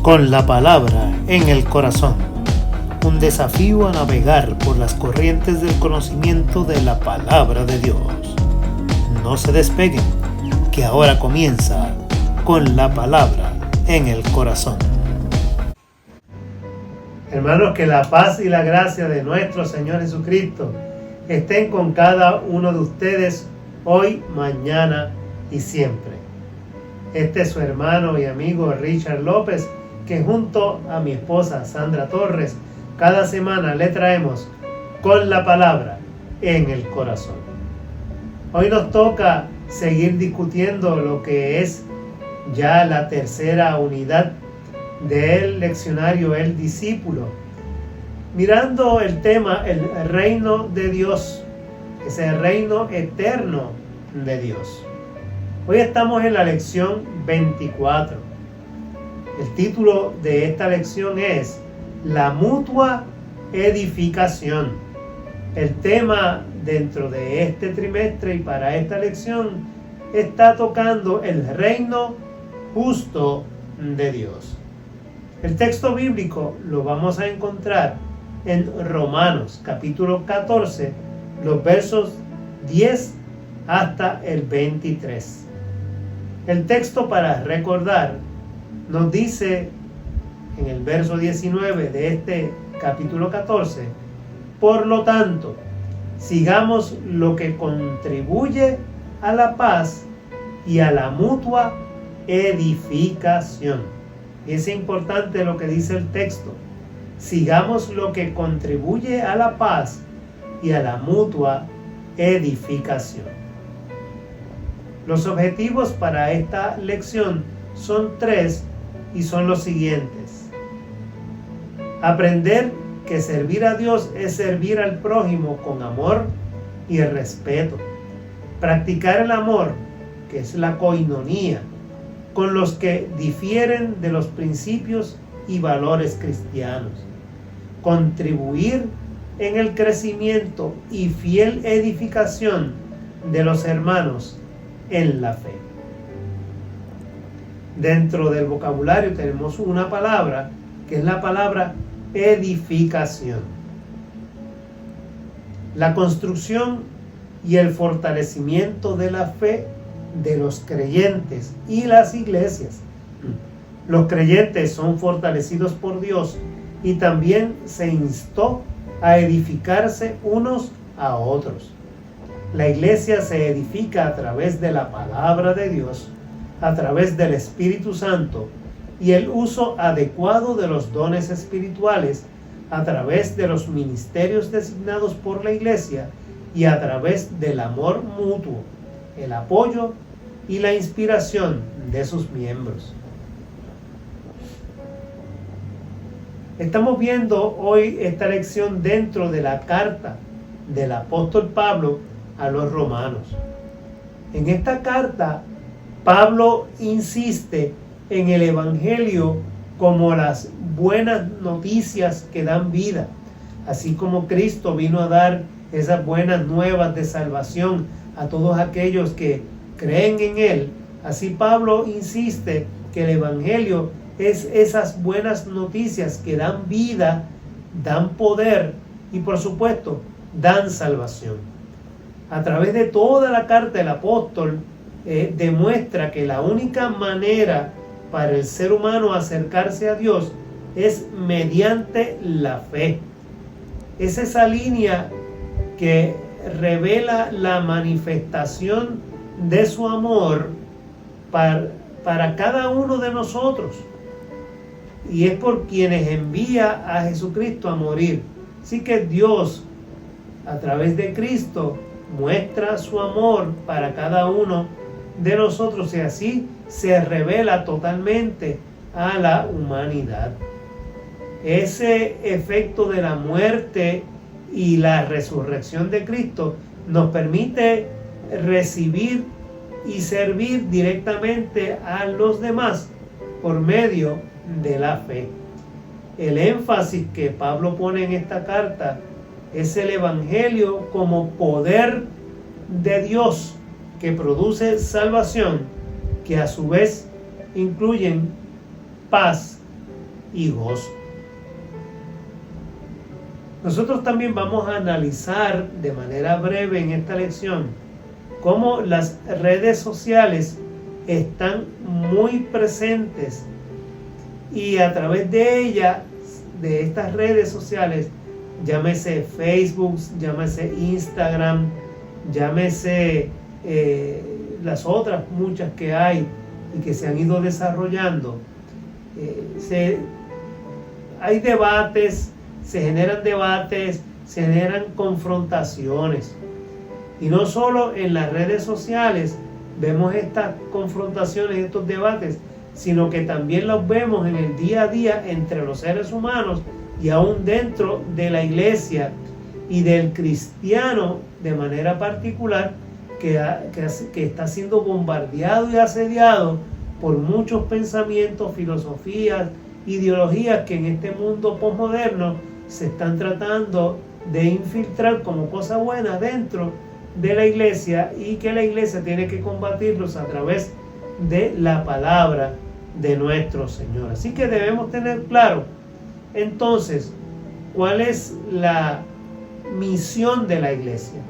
con la palabra en el corazón. Un desafío a navegar por las corrientes del conocimiento de la palabra de Dios. No se despeguen, que ahora comienza con la palabra en el corazón. Hermanos, que la paz y la gracia de nuestro Señor Jesucristo estén con cada uno de ustedes hoy, mañana y siempre. Este es su hermano y amigo Richard López, que junto a mi esposa Sandra Torres, cada semana le traemos con la palabra en el corazón. Hoy nos toca seguir discutiendo lo que es ya la tercera unidad del leccionario El Discípulo, mirando el tema, el reino de Dios, ese reino eterno de Dios. Hoy estamos en la lección 24. El título de esta lección es La mutua edificación. El tema dentro de este trimestre y para esta lección está tocando el reino justo de Dios. El texto bíblico lo vamos a encontrar en Romanos capítulo 14, los versos 10 hasta el 23. El texto, para recordar, nos dice en el verso 19 de este capítulo 14: por lo tanto, sigamos lo que contribuye a la paz y a la mutua edificación. Y es importante lo que dice el texto: sigamos lo que contribuye a la paz y a la mutua edificación. Los objetivos para esta lección son tres y son los siguientes: aprender que servir a Dios es servir al prójimo con amor y respeto. Practicar el amor, que es la coinonía, con los que difieren de los principios y valores cristianos. Contribuir en el crecimiento y fiel edificación de los hermanos en la fe. Dentro del vocabulario tenemos una palabra que es la palabra edificación. La construcción y el fortalecimiento de la fe de los creyentes y las iglesias. Los creyentes son fortalecidos por Dios y también se instó a edificarse unos a otros. La iglesia se edifica a través de la palabra de Dios, a través del Espíritu Santo y el uso adecuado de los dones espirituales, a través de los ministerios designados por la iglesia y a través del amor mutuo, el apoyo y la inspiración de sus miembros. Estamos viendo hoy esta lección dentro de la carta del apóstol Pablo a los romanos. En esta carta, Pablo insiste en el evangelio como las buenas noticias que dan vida, así como Cristo vino a dar esas buenas nuevas de salvación a todos aquellos que creen en Él. Así Pablo insiste que el evangelio es esas buenas noticias que dan vida, dan poder y por supuesto dan salvación. A través de toda la carta del apóstol demuestra que la única manera para el ser humano acercarse a Dios es mediante la fe. Es esa línea que revela la manifestación de su amor para cada uno de nosotros. Y es por quienes envía a Jesucristo a morir. Así que Dios, a través de Cristo, muestra su amor para cada uno de nosotros y así se revela totalmente a la humanidad. Ese efecto de la muerte y la resurrección de Cristo nos permite recibir y servir directamente a los demás por medio de la fe. El énfasis que Pablo pone en esta carta es el evangelio como poder de Dios que produce salvación, que a su vez incluyen paz y gozo. Nosotros también vamos a analizar de manera breve en esta lección cómo las redes sociales están muy presentes y a través de ellas, de estas redes sociales, llámese Facebook, llámese Instagram, llámese las otras muchas que hay y que se han ido desarrollando, hay debates, se generan confrontaciones. Y no solo en las redes sociales vemos estas confrontaciones, estos debates, sino que también los vemos en el día a día entre los seres humanos y aún dentro de la iglesia y del cristiano de manera particular que está siendo bombardeado y asediado por muchos pensamientos, filosofías, ideologías que en este mundo posmoderno se están tratando de infiltrar como cosa buena dentro de la iglesia y que la iglesia tiene que combatirlos a través de la palabra de nuestro Señor. Así que debemos tener claro entonces cuál es la misión de la iglesia.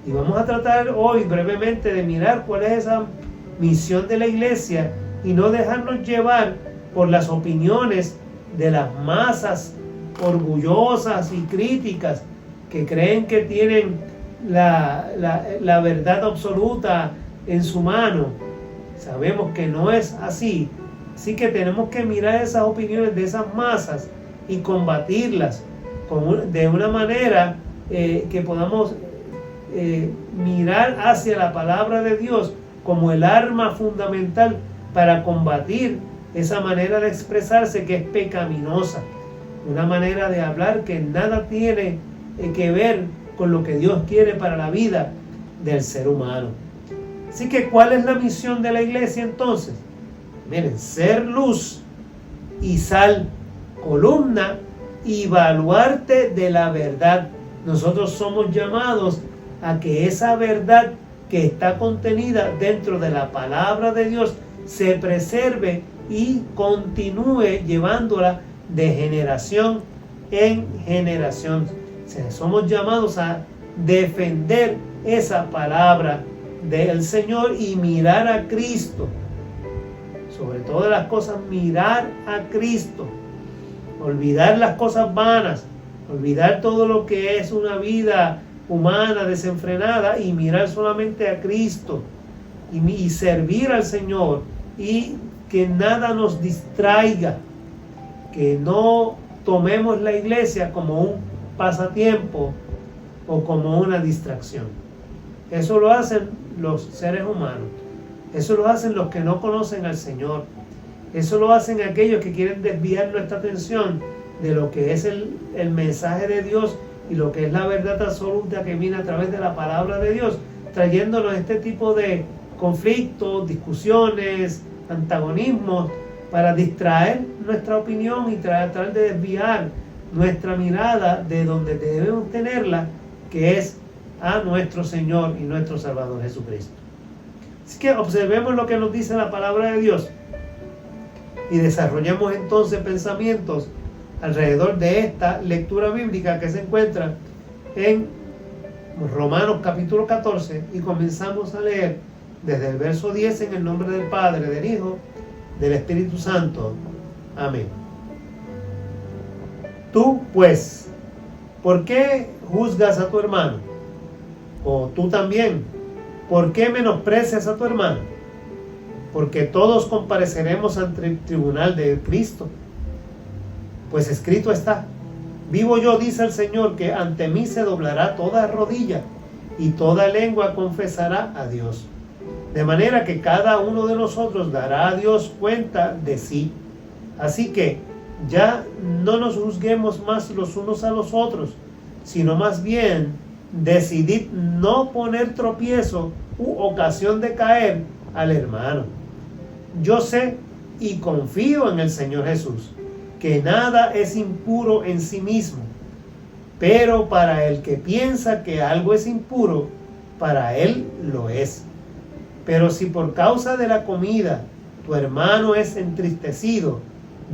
Y vamos a tratar hoy brevemente de mirar cuál es esa misión de la iglesia y no dejarnos llevar por las opiniones de las masas orgullosas y críticas que creen que tienen la verdad absoluta en su mano. Sabemos que no es así. Así que tenemos que mirar esas opiniones de esas masas y combatirlas de una manera que podamos mirar hacia la palabra de Dios como el arma fundamental para combatir esa manera de expresarse que es pecaminosa, una manera de hablar que nada tiene que ver con lo que Dios quiere para la vida del ser humano. Así que, ¿cuál es la misión de la iglesia entonces? Miren, ser luz y sal, columna y baluarte de la verdad. Nosotros somos llamados a que esa verdad que está contenida dentro de la palabra de Dios se preserve y continúe llevándola de generación en generación. O sea, somos llamados a defender esa palabra del Señor y mirar a Cristo. Sobre todas las cosas, mirar a Cristo. Olvidar las cosas vanas, olvidar todo lo que es una vida humana desenfrenada y mirar solamente a Cristo y servir al Señor, y que nada nos distraiga, que no tomemos la iglesia como un pasatiempo o como una distracción. Eso lo hacen los seres humanos, eso lo hacen los que no conocen al Señor, eso lo hacen aquellos que quieren desviar nuestra atención de lo que es el mensaje de Dios y lo que es la verdad absoluta que viene a través de la palabra de Dios, trayéndonos este tipo de conflictos, discusiones, antagonismos, para distraer nuestra opinión y tratar de desviar nuestra mirada de donde debemos tenerla, que es a nuestro Señor y nuestro Salvador Jesucristo. Así que observemos lo que nos dice la palabra de Dios y desarrollemos entonces pensamientos alrededor de esta lectura bíblica que se encuentra en Romanos capítulo 14, y comenzamos a leer desde el verso 10 en el nombre del Padre, del Hijo, del Espíritu Santo. Amén. Tú, pues, ¿por qué juzgas a tu hermano? O tú también, ¿por qué menosprecias a tu hermano? Porque todos compareceremos ante el tribunal de Cristo. Pues escrito está: vivo yo, dice el Señor, que ante mí se doblará toda rodilla y toda lengua confesará a Dios. De manera que cada uno de nosotros dará a Dios cuenta de sí. Así que ya no nos juzguemos más los unos a los otros, sino más bien decidid no poner tropiezo u ocasión de caer al hermano. Yo sé y confío en el Señor Jesús, que nada es impuro en sí mismo, pero para el que piensa que algo es impuro, para él lo es. Pero si por causa de la comida tu hermano es entristecido,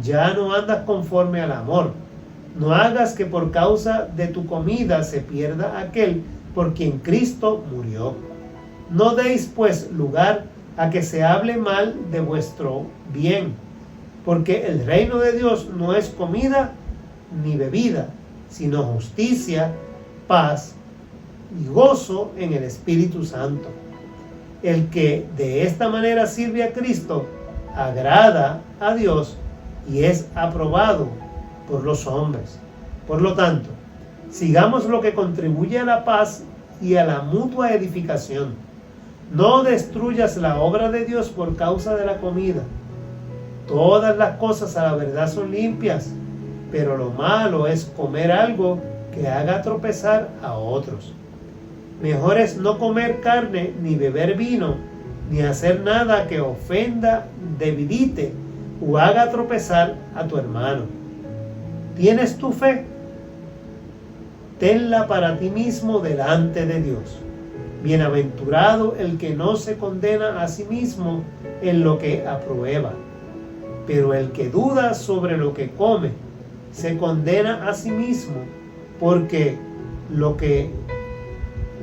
ya no andas conforme al amor. No hagas que por causa de tu comida se pierda aquel por quien Cristo murió. No deis pues lugar a que se hable mal de vuestro bien, porque el reino de Dios no es comida ni bebida, sino justicia, paz y gozo en el Espíritu Santo. El que de esta manera sirve a Cristo agrada a Dios y es aprobado por los hombres. Por lo tanto, sigamos lo que contribuye a la paz y a la mutua edificación. No destruyas la obra de Dios por causa de la comida. Todas las cosas a la verdad son limpias, pero lo malo es comer algo que haga tropezar a otros. Mejor es no comer carne, ni beber vino, ni hacer nada que ofenda, debilite o haga tropezar a tu hermano. ¿Tienes tu fe? Tenla para ti mismo delante de Dios. Bienaventurado el que no se condena a sí mismo en lo que aprueba. Pero el que duda sobre lo que come, se condena a sí mismo, porque lo que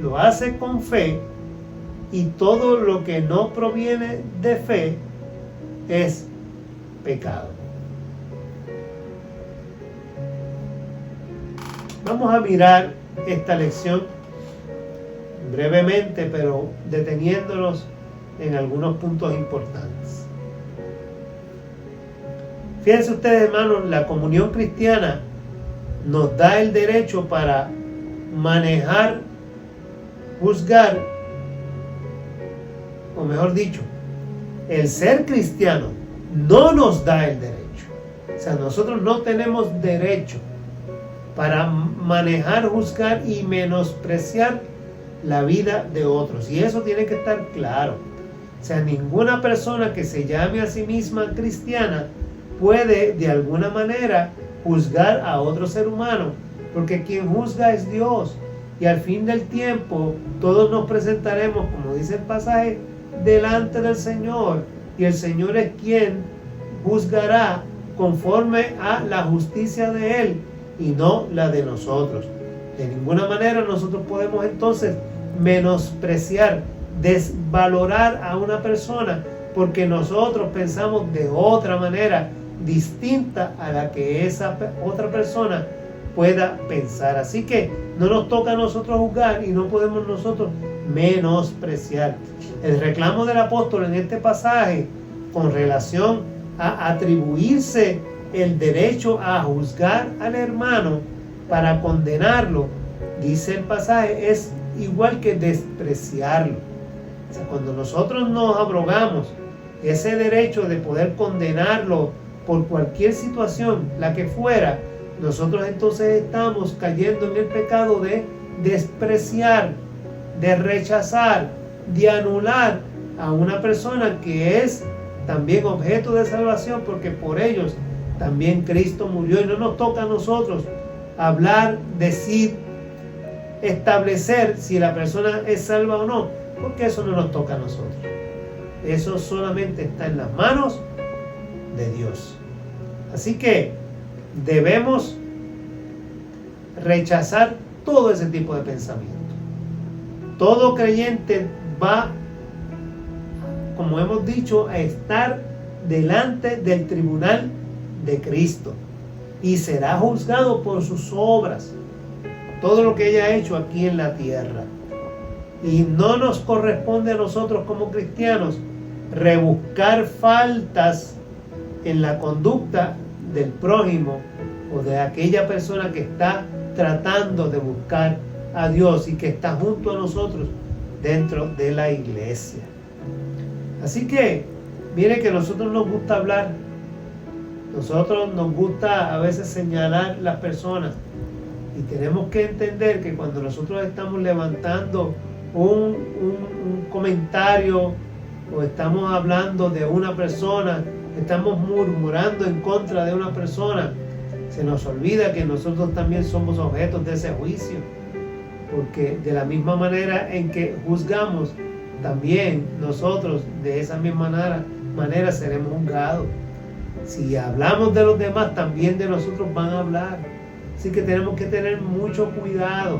lo hace con fe, y todo lo que no proviene de fe es pecado. Vamos a mirar esta lección brevemente, pero deteniéndonos en algunos puntos importantes. Fíjense ustedes, hermanos, la comunión cristiana nos da el derecho para manejar, juzgar, o mejor dicho, el ser cristiano no nos da el derecho. O sea, nosotros no tenemos derecho para manejar, juzgar y menospreciar la vida de otros. Y eso tiene que estar claro. O sea, ninguna persona que se llame a sí misma cristiana puede de alguna manera juzgar a otro ser humano, porque quien juzga es Dios. Y al fin del tiempo todos nos presentaremos, como dice el pasaje, delante del Señor, y el Señor es quien juzgará conforme a la justicia de Él y no la de nosotros. De ninguna manera nosotros podemos entonces menospreciar, desvalorar a una persona porque nosotros pensamos de otra manera distinta a la que esa otra persona pueda pensar. Así que no nos toca a nosotros juzgar y no podemos nosotros menospreciar. El reclamo del apóstol en este pasaje con relación a atribuirse el derecho a juzgar al hermano para condenarlo, dice el pasaje, es igual que despreciarlo. O sea, cuando nosotros nos abrogamos ese derecho de poder condenarlo por cualquier situación, la que fuera, nosotros entonces estamos cayendo en el pecado de despreciar, de rechazar, de anular a una persona que es también objeto de salvación, porque por ellos también Cristo murió. Y no nos toca a nosotros hablar, decir, establecer si la persona es salva o no, porque eso no nos toca a nosotros. Eso solamente está en las manos de Dios. Así que debemos rechazar todo ese tipo de pensamiento. Todo creyente va, como hemos dicho, a estar delante del tribunal de Cristo y será juzgado por sus obras, todo lo que haya hecho aquí en la tierra. Y no nos corresponde a nosotros como cristianos rebuscar faltas en la conducta del prójimo o de aquella persona que está tratando de buscar a Dios y que está junto a nosotros dentro de la iglesia. Así que mire que a nosotros nos gusta hablar, nosotros nos gusta a veces señalar las personas, y tenemos que entender que cuando nosotros estamos levantando un comentario o estamos hablando de una persona, estamos murmurando en contra de una persona, se nos olvida que nosotros también somos objetos de ese juicio, porque de la misma manera en que juzgamos, también nosotros de esa misma manera seremos juzgados. Si hablamos de los demás, también de nosotros van a hablar. Así que tenemos que tener mucho cuidado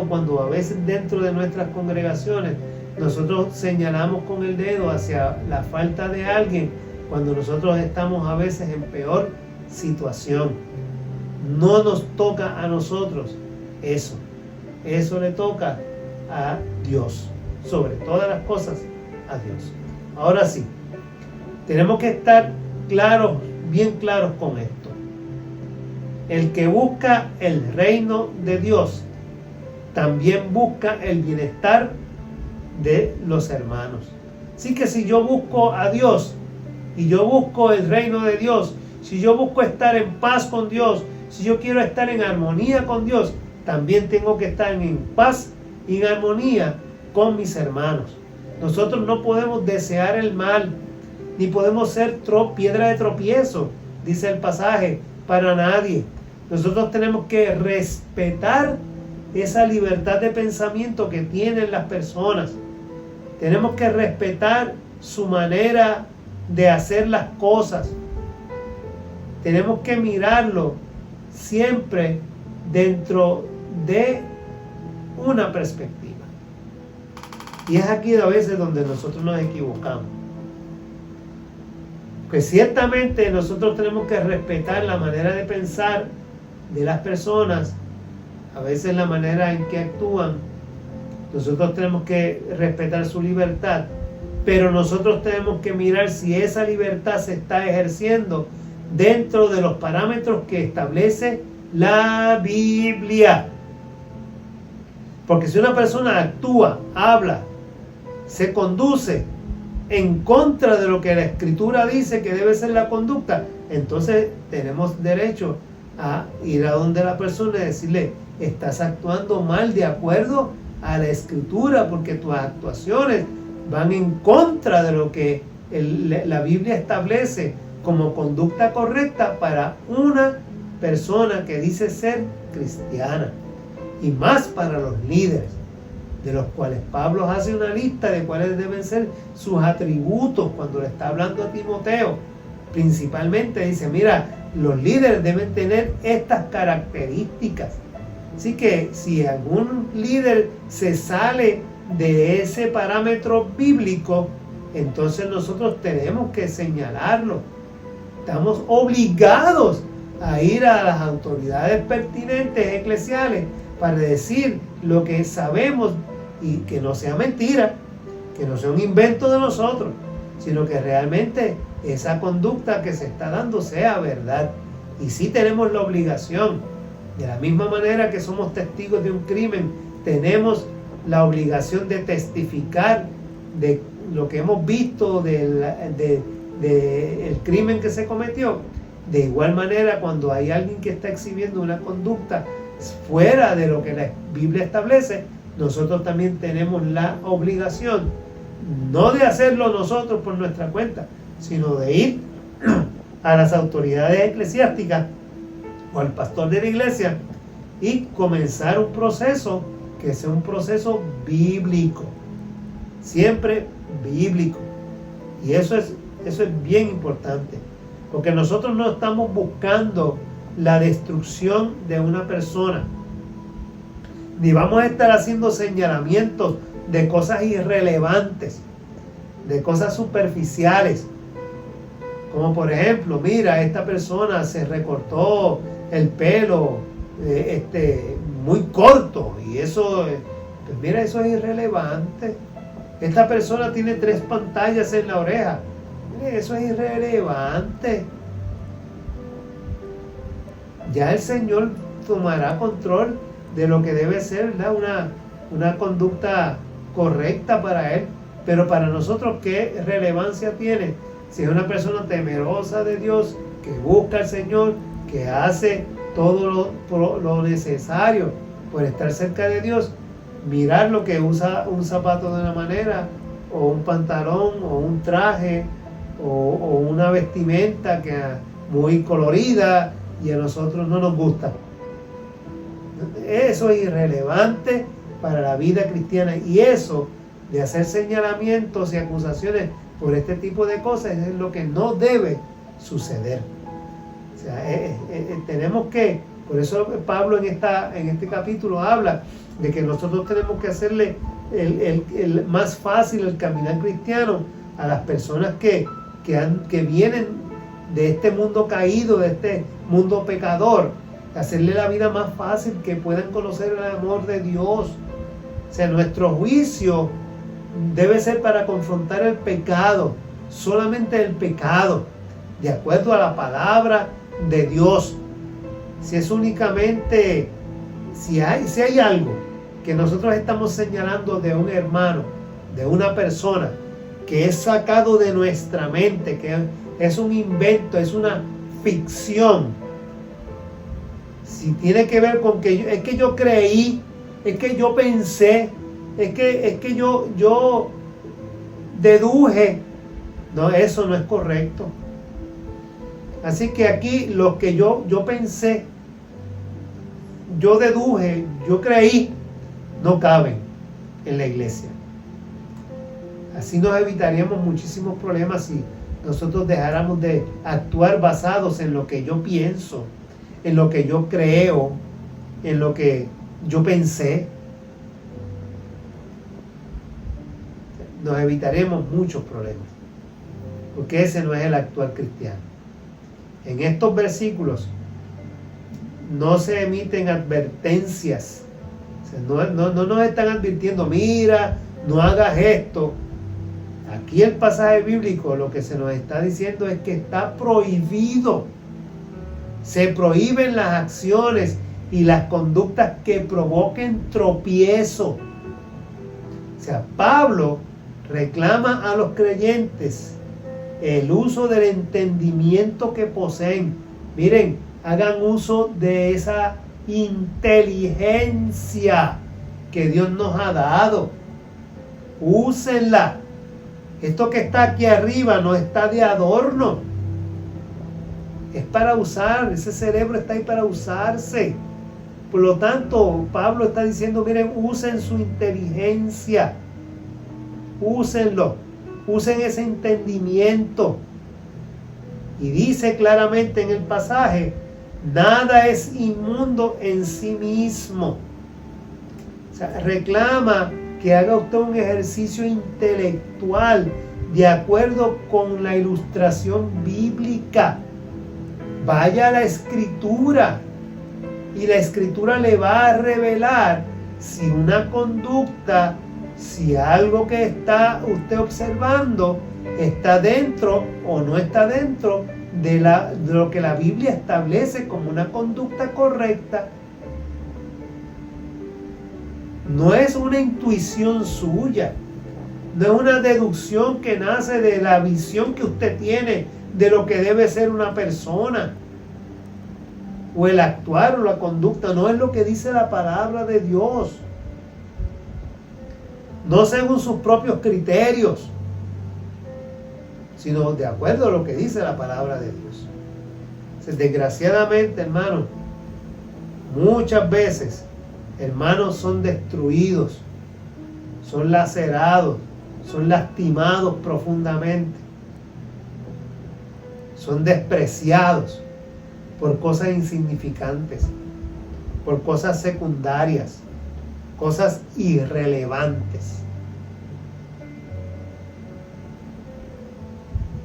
cuando a veces dentro de nuestras congregaciones nosotros señalamos con el dedo hacia la falta de alguien, cuando nosotros estamos a veces en peor situación. No nos toca a nosotros eso le toca a Dios, sobre todas las cosas a Dios. Ahora sí, tenemos que estar claros, bien claros con esto. El que busca el reino de Dios también busca el bienestar de los hermanos. Así que si yo busco a Dios y yo busco el reino de Dios, si yo busco estar en paz con Dios, si yo quiero estar en armonía con Dios, también tengo que estar en paz y en armonía con mis hermanos. Nosotros no podemos desear el mal, ni podemos ser piedra de tropiezo, dice el pasaje, para nadie. Nosotros tenemos que respetar esa libertad de pensamiento que tienen las personas. Tenemos que respetar su manera de hacer las cosas. Tenemos que mirarlo siempre dentro de una perspectiva. Y es aquí a veces donde nosotros nos equivocamos. Que ciertamente nosotros tenemos que respetar la manera de pensar de las personas, a veces la manera en que actúan. Nosotros tenemos que respetar su libertad, pero nosotros tenemos que mirar si esa libertad se está ejerciendo dentro de los parámetros que establece la Biblia. Porque si una persona actúa, habla, se conduce en contra de lo que la Escritura dice que debe ser la conducta, entonces tenemos derecho a ir a donde la persona y decirle: estás actuando mal de acuerdo a la Escritura, porque tus actuaciones van en contra de lo que la Biblia establece como conducta correcta para una persona que dice ser cristiana, y más para los líderes, de los cuales Pablo hace una lista de cuáles deben ser sus atributos cuando le está hablando a Timoteo. Principalmente dice: mira, los líderes deben tener estas características. Así que si algún líder se sale de ese parámetro bíblico, entonces nosotros tenemos que señalarlo. Estamos obligados a ir a las autoridades pertinentes eclesiales para decir lo que sabemos, y que no sea mentira, que no sea un invento de nosotros, sino que realmente esa conducta que se está dando sea verdad. Y sí tenemos la obligación, de la misma manera que somos testigos de un crimen, tenemos la obligación de testificar de lo que hemos visto del crimen que se cometió. De igual manera, cuando hay alguien que está exhibiendo una conducta fuera de lo que la Biblia establece, nosotros también tenemos la obligación, no de hacerlo nosotros por nuestra cuenta, sino de ir a las autoridades eclesiásticas o al pastor de la iglesia y comenzar un proceso que sea un proceso bíblico, siempre bíblico. Y eso es bien importante, porque nosotros no estamos buscando la destrucción de una persona, ni vamos a estar haciendo señalamientos de cosas irrelevantes, de cosas superficiales, como por ejemplo: mira, esta persona se recortó el pelo muy corto, y eso, pues mira, eso es irrelevante. Esta persona tiene 3 pantallas en la oreja, mire, eso es irrelevante. Ya el Señor tomará control de lo que debe ser, ¿verdad?, una conducta correcta para Él. Pero para nosotros, ¿qué relevancia tiene? Si es una persona temerosa de Dios, que busca al Señor, que hace todo lo necesario por estar cerca de Dios, mirar lo que usa un zapato de una manera, o un pantalón, o un traje, o una vestimenta que muy colorida, y a nosotros no nos gusta. Eso es irrelevante para la vida cristiana, y eso de hacer señalamientos y acusaciones por este tipo de cosas. Es lo que no debe suceder. O sea, tenemos que, por eso Pablo en este capítulo habla de que nosotros tenemos que hacerle el más fácil el caminar cristiano a las personas que vienen de este mundo caído, de este mundo pecador, hacerle la vida más fácil, que puedan conocer el amor de Dios. O sea, nuestro juicio debe ser para confrontar el pecado, solamente el pecado, de acuerdo a la palabra de Dios. Si es únicamente, si hay algo que nosotros estamos señalando de un hermano, de una persona, que es sacado de nuestra mente, que es un invento, es una ficción, si tiene que ver con que es que yo creí, es que yo pensé, es que yo deduje, no, eso no es correcto. Así que aquí lo que yo pensé, yo deduje, yo creí, no caben en la iglesia. Así nos evitaríamos muchísimos problemas si nosotros dejáramos de actuar basados en lo que yo pienso, en lo que yo creo, en lo que yo pensé. Nos evitaremos muchos problemas, porque ese no es el actuar cristiano. En estos versículos no se emiten advertencias. O sea, no nos están advirtiendo, mira, no hagas esto. Aquí el pasaje bíblico lo que se nos está diciendo es que está prohibido. Se prohíben las acciones y las conductas que provoquen tropiezo. O sea, Pablo reclama a los creyentes el uso del entendimiento que poseen. Miren, hagan uso de esa inteligencia que Dios nos ha dado. Úsenla. Esto que está aquí arriba no está de adorno. Es para usar. Ese cerebro está ahí para usarse. Por lo tanto, Pablo está diciendo, miren, usen su inteligencia. Úsenlo. Usen ese entendimiento. Y dice claramente en el pasaje, nada es inmundo en sí mismo. O sea, reclama que haga usted un ejercicio intelectual de acuerdo con la ilustración bíblica. Vaya a la Escritura y la Escritura le va a revelar si una conducta, si algo que está usted observando está dentro o no está dentro de lo que la Biblia establece como una conducta correcta. No es una intuición suya, no es una deducción que nace de la visión que usted tiene de lo que debe ser una persona, o el actuar o la conducta. No es lo que dice la palabra de Dios, no según sus propios criterios, sino de acuerdo a lo que dice la palabra de Dios. Desgraciadamente, hermanos, muchas veces hermanos son destruidos, son lacerados, son lastimados profundamente, son despreciados por cosas insignificantes, por cosas secundarias, cosas irrelevantes.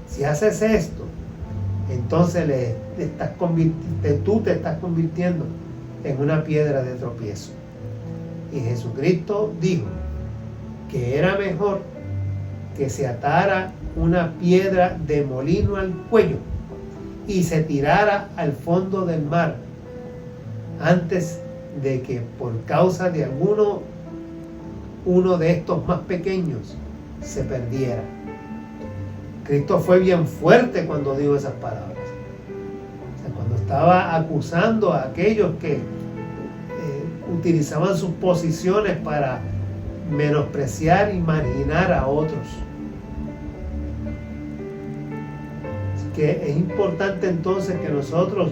Si haces esto, entonces tú te estás convirtiendo en una piedra de tropiezo. Y Jesucristo dijo que era mejor que se atara una piedra de molino al cuello y se tirara al fondo del mar antes de que por causa de uno de estos más pequeños se perdiera. Cristo fue bien fuerte cuando dijo esas palabras. O sea, cuando estaba acusando a aquellos que utilizaban sus posiciones para menospreciar y marginar a otros. Así que es importante entonces que nosotros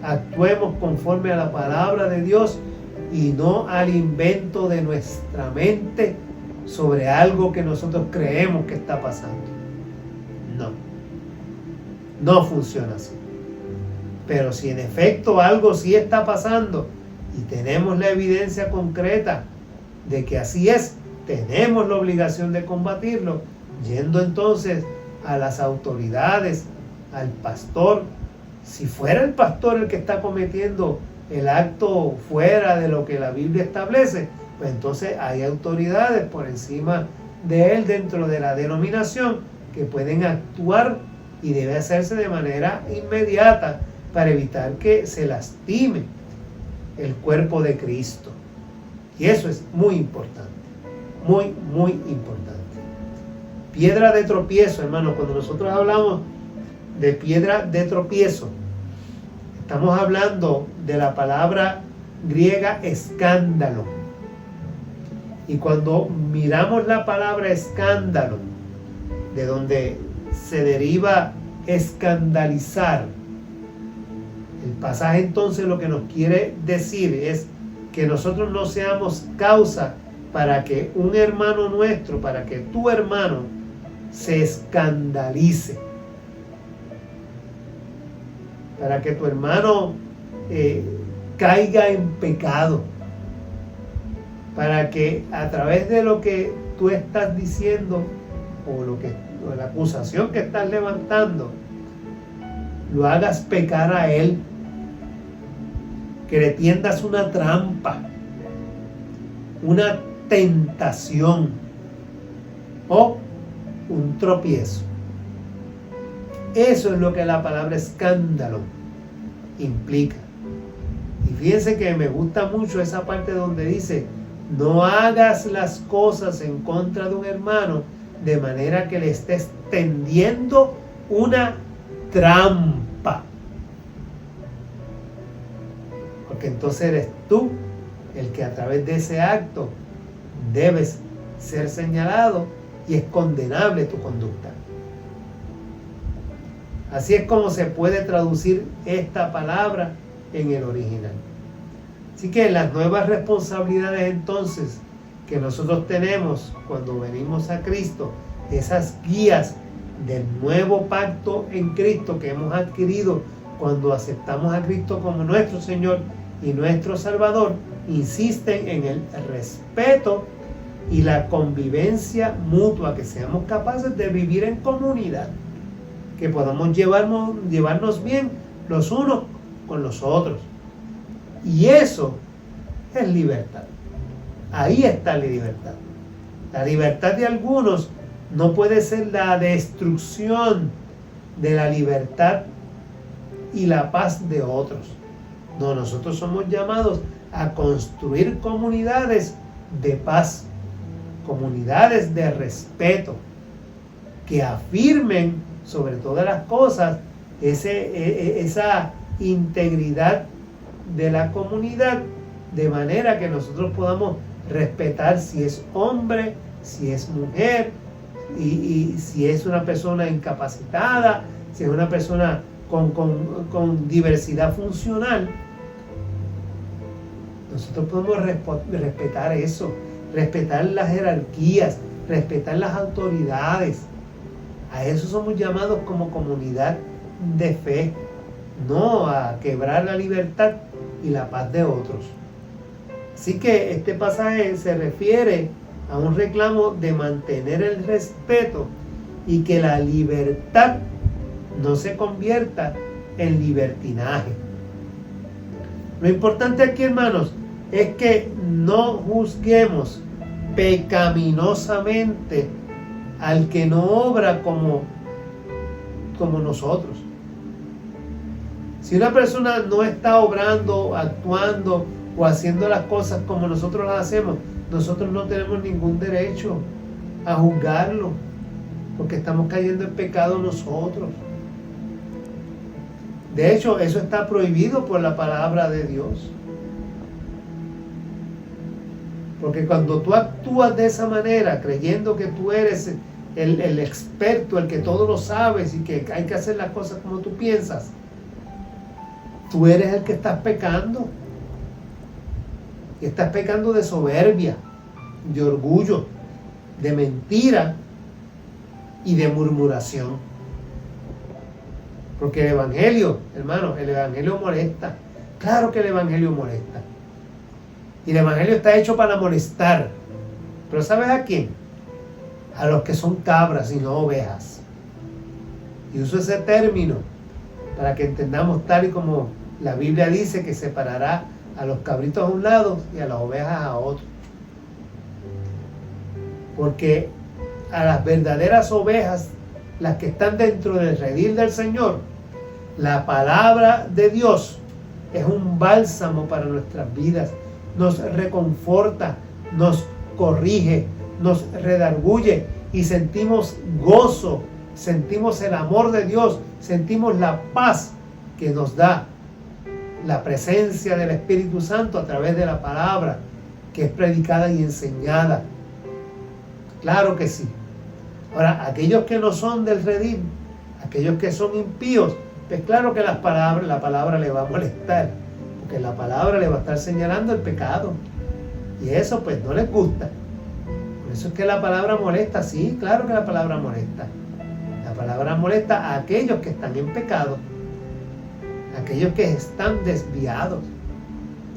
actuemos conforme a la palabra de Dios y no al invento de nuestra mente sobre algo que nosotros creemos que está pasando. No funciona así. Pero si en efecto algo sí está pasando y tenemos la evidencia concreta de que así es, tenemos la obligación de combatirlo, yendo entonces a las autoridades, al pastor. Si fuera el pastor el que está cometiendo el acto fuera de lo que la Biblia establece, pues entonces hay autoridades por encima de él dentro de la denominación que pueden actuar, y debe hacerse de manera inmediata para evitar que se lastime el cuerpo de Cristo. Y eso es muy importante, muy, muy importante. Piedra de tropiezo, hermano. Cuando nosotros hablamos de piedra de tropiezo, estamos hablando de la palabra griega escándalo. Y cuando miramos la palabra escándalo, de donde se deriva escandalizar, el pasaje entonces lo que nos quiere decir es que nosotros no seamos causa para que un hermano nuestro, para que tu hermano se escandalice, para que tu hermano caiga en pecado, para que a través de lo que tú estás diciendo o la acusación que estás levantando, lo hagas pecar a él, que le tiendas una trampa, una tentación o un tropiezo. Eso es lo que la palabra escándalo implica. Y fíjense que me gusta mucho esa parte donde dice: no hagas las cosas en contra de un hermano de manera que le estés tendiendo una trampa. Porque entonces eres tú el que a través de ese acto debes ser señalado y es condenable tu conducta. Así es como se puede traducir esta palabra en el original. Así que las nuevas responsabilidades entonces que nosotros tenemos cuando venimos a Cristo, esas guías del nuevo pacto en Cristo que hemos adquirido cuando aceptamos a Cristo como nuestro Señor y nuestro Salvador, insisten en el respeto y la convivencia mutua, que seamos capaces de vivir en comunidad, que podamos llevarnos bien los unos con los otros. Y eso es libertad. Ahí está la libertad. La libertad de algunos no puede ser la destrucción de la libertad y la paz de otros. No, nosotros somos llamados a construir comunidades de paz, comunidades de respeto, que afirmen sobre todas las cosas esa integridad de la comunidad, de manera que nosotros podamos respetar si es hombre, si es mujer, y si es una persona incapacitada, si es una persona con diversidad funcional. Nosotros podemos respetar eso, respetar las jerarquías, respetar las autoridades. A eso somos llamados como comunidad de fe, no a quebrar la libertad y la paz de otros. Así que este pasaje se refiere a un reclamo de mantener el respeto y que la libertad no se convierta en libertinaje. Lo importante aquí, hermanos, es que no juzguemos pecaminosamente al que no obra como nosotros. Si una persona no está obrando, actuando o haciendo las cosas como nosotros las hacemos, nosotros no tenemos ningún derecho a juzgarlo, porque estamos cayendo en pecado nosotros. De hecho, eso está prohibido por la palabra de Dios. Porque cuando tú actúas de esa manera, creyendo que tú eres el experto, el que todo lo sabes y que hay que hacer las cosas como tú piensas, tú eres el que estás pecando. Y estás pecando de soberbia, de orgullo, de mentira y de murmuración. Porque el Evangelio, hermano, el Evangelio molesta. Claro que el Evangelio molesta. Y el Evangelio está hecho para molestar. Pero ¿sabes a quién? A los que son cabras y no ovejas. Y uso ese término para que entendamos tal y como la Biblia dice que separará a los cabritos a un lado y a las ovejas a otro. Porque a las verdaderas ovejas, las que están dentro del redil del Señor, la palabra de Dios es un bálsamo para nuestras vidas. Nos reconforta, nos corrige, nos redarguye y sentimos gozo, sentimos el amor de Dios, sentimos la paz que nos da la presencia del Espíritu Santo a través de la palabra que es predicada y enseñada. Claro que sí. Ahora, aquellos que no son del redil, aquellos que son impíos, pues claro que la palabra le va a molestar, porque la palabra le va a estar señalando el pecado. Y eso pues no les gusta. Por eso es que la palabra molesta. Sí, claro que la palabra molesta. La palabra molesta a aquellos que están en pecado, a aquellos que están desviados.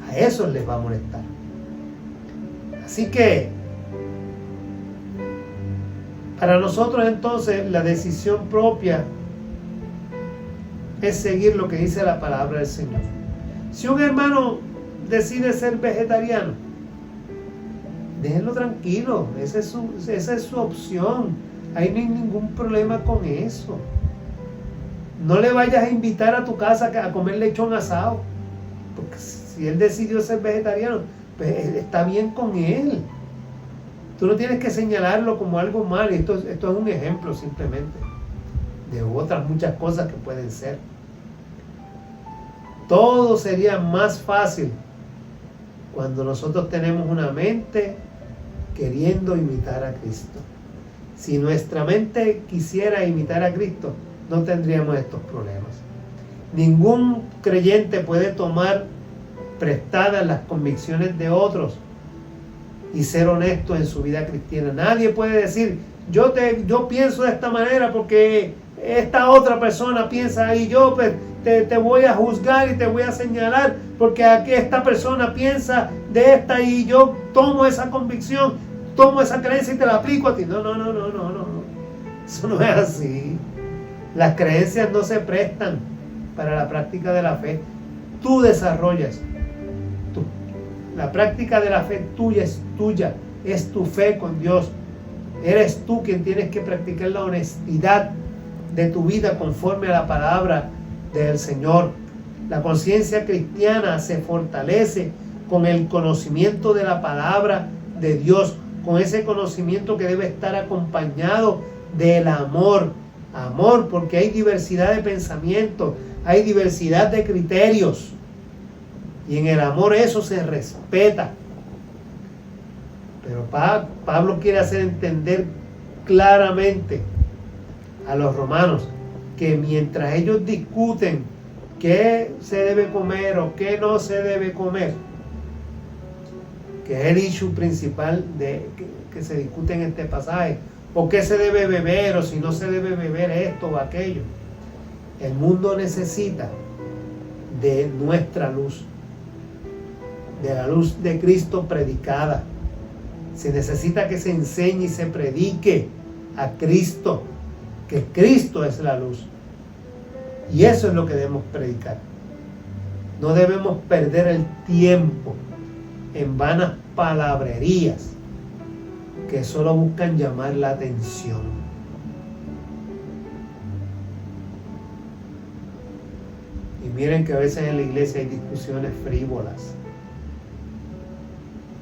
A esos les va a molestar. Así que para nosotros entonces la decisión propia es seguir lo que dice la palabra del Señor. Si un hermano decide ser vegetariano, déjenlo tranquilo, esa es su opción. Ahí no hay ningún problema con eso. No le vayas a invitar a tu casa a comer lechón asado, porque si él decidió ser vegetariano, pues está bien con él. Tú no tienes que señalarlo como algo mal. Esto es un ejemplo simplemente de otras muchas cosas que pueden ser. Todo sería más fácil cuando nosotros tenemos una mente queriendo imitar a Cristo. Si nuestra mente quisiera imitar a Cristo, no tendríamos estos problemas. Ningún creyente puede tomar prestadas las convicciones de otros y ser honesto en su vida cristiana. Nadie puede decir, yo pienso de esta manera porque esta otra persona piensa y yo pues, te voy a juzgar y te voy a señalar porque aquí esta persona piensa de esta y yo tomo esa convicción, tomo esa creencia y te la aplico a ti. No. Eso no es así. Las creencias no se prestan para la práctica de la fe. Tú desarrollas. La práctica de la fe tuya es tuya. Es tu fe con Dios. Eres tú quien tienes que practicar la honestidad de tu vida conforme a la palabra del Señor. La conciencia cristiana se fortalece con el conocimiento de la palabra de Dios, con ese conocimiento que debe estar acompañado del amor. Amor, porque hay diversidad de pensamientos, hay diversidad de criterios. Y en el amor eso se respeta. Pero Pablo quiere hacer entender claramente a los romanos que mientras ellos discuten qué se debe comer o qué no se debe comer, que es el issue principal que se discute en este pasaje, o qué se debe beber o si no se debe beber esto o aquello, el mundo necesita de nuestra luz, de la luz de Cristo predicada. Se necesita que se enseñe y se predique a Cristo, que Cristo es la luz. Y eso es lo que debemos predicar. No debemos perder el tiempo en vanas palabrerías que solo buscan llamar la atención. Y miren que a veces en la iglesia hay discusiones frívolas.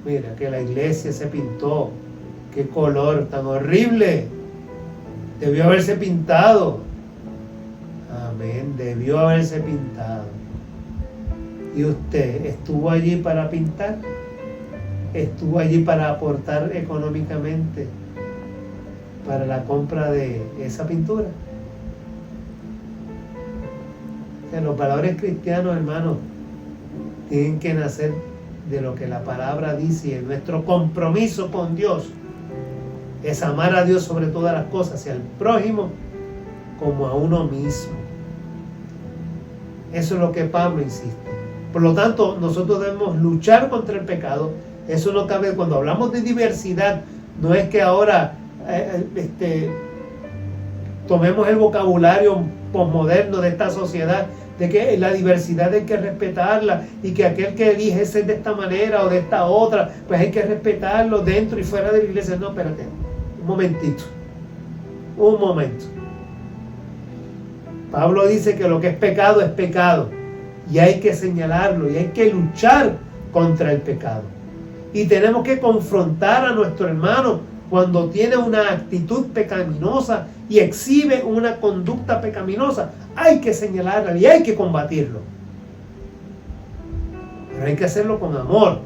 Mira que la iglesia se pintó, qué color tan horrible, debió haberse pintado. Amén, debió haberse pintado. ¿Y usted estuvo allí para pintar? ¿Estuvo allí para aportar económicamente para la compra de esa pintura? O sea, los valores cristianos, hermanos, tienen que nacer de lo que la palabra dice, y nuestro compromiso con Dios es amar a Dios sobre todas las cosas y al prójimo como a uno mismo. Eso es lo que Pablo insiste. Por lo tanto, nosotros debemos luchar contra el pecado. Eso no cabe. Cuando hablamos de diversidad, no es que ahora tomemos el vocabulario posmoderno de esta sociedad, de que la diversidad hay que respetarla y que aquel que elige ser de esta manera o de esta otra, pues hay que respetarlo dentro y fuera de la iglesia. No, espérate, un momento. Pablo dice que lo que es pecado y hay que señalarlo y hay que luchar contra el pecado. Y tenemos que confrontar a nuestro hermano cuando tiene una actitud pecaminosa y exhibe una conducta pecaminosa. Hay que señalarla y hay que combatirlo. Pero hay que hacerlo con amor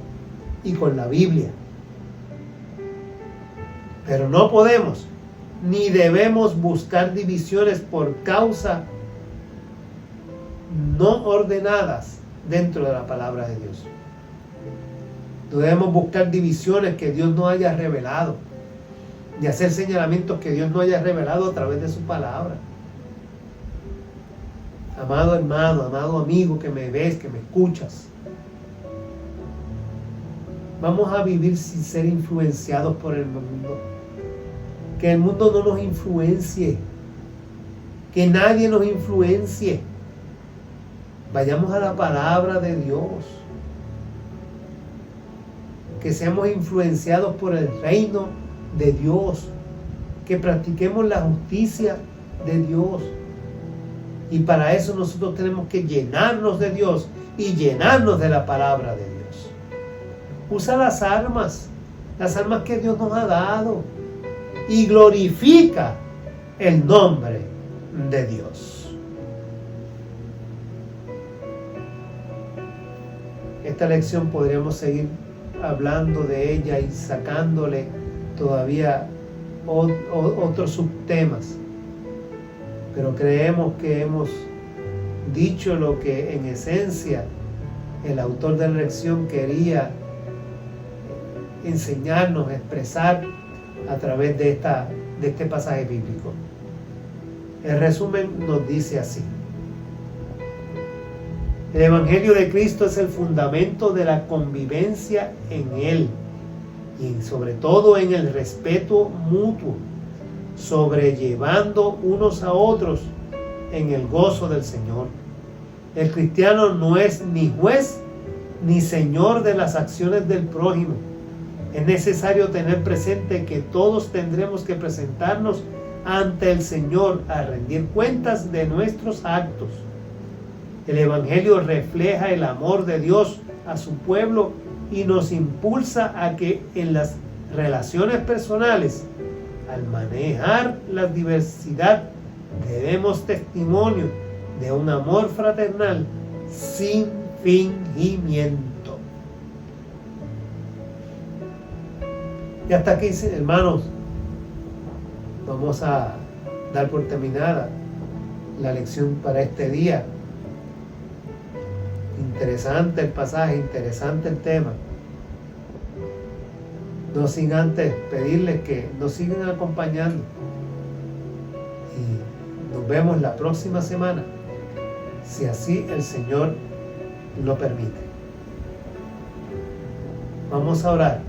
y con la Biblia. Pero no podemos ni debemos buscar divisiones por causa no ordenadas dentro de la palabra de Dios. No debemos buscar divisiones que Dios no haya revelado, ni hacer señalamientos que Dios no haya revelado a través de su palabra. Amado hermano, amado amigo que me ves, que me escuchas, vamos a vivir sin ser influenciados por el mundo. Que el mundo no nos influencie, que nadie nos influencie. Vayamos a la palabra de Dios, que seamos influenciados por el reino de Dios, que practiquemos la justicia de Dios. Y para eso nosotros tenemos que llenarnos de Dios y llenarnos de la palabra de Dios. Usa las armas que Dios nos ha dado, y glorifica el nombre de Dios. Esta lección podríamos seguir hablando de ella y sacándole todavía otros subtemas, pero creemos que hemos dicho lo que en esencia el autor de la lección quería enseñarnos, expresar a través de este pasaje bíblico. El resumen nos dice así: el Evangelio de Cristo es el fundamento de la convivencia en Él y sobre todo en el respeto mutuo, sobrellevando unos a otros en el gozo del Señor. El cristiano no es ni juez ni señor de las acciones del prójimo. Es necesario tener presente que todos tendremos que presentarnos ante el Señor a rendir cuentas de nuestros actos. El Evangelio refleja el amor de Dios a su pueblo y nos impulsa a que en las relaciones personales, al manejar la diversidad, demos testimonio de un amor fraternal sin fingimiento. Y hasta aquí, hermanos, vamos a dar por terminada la lección para este día. Interesante el pasaje, interesante el tema. No sin antes pedirles que nos sigan acompañando. Y nos vemos la próxima semana, si así el Señor lo permite. Vamos a orar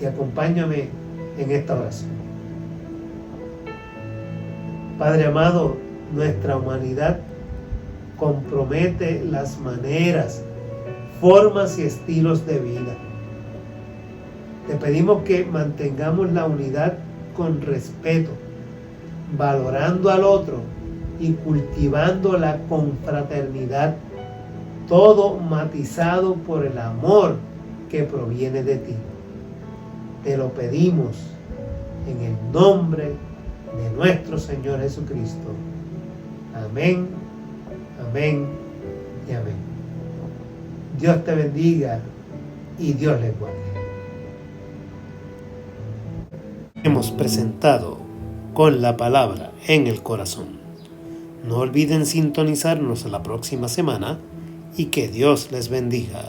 y acompáñame en esta oración. Padre amado, nuestra humanidad compromete las maneras, formas y estilos de vida. Te pedimos que mantengamos la unidad con respeto, valorando al otro y cultivando la confraternidad, todo matizado por el amor que proviene de ti. Te lo pedimos en el nombre de nuestro Señor Jesucristo. Amén, amén y amén. Dios te bendiga y Dios les guarde. Hemos presentado Con la Palabra en el Corazón. No olviden sintonizarnos la próxima semana y que Dios les bendiga.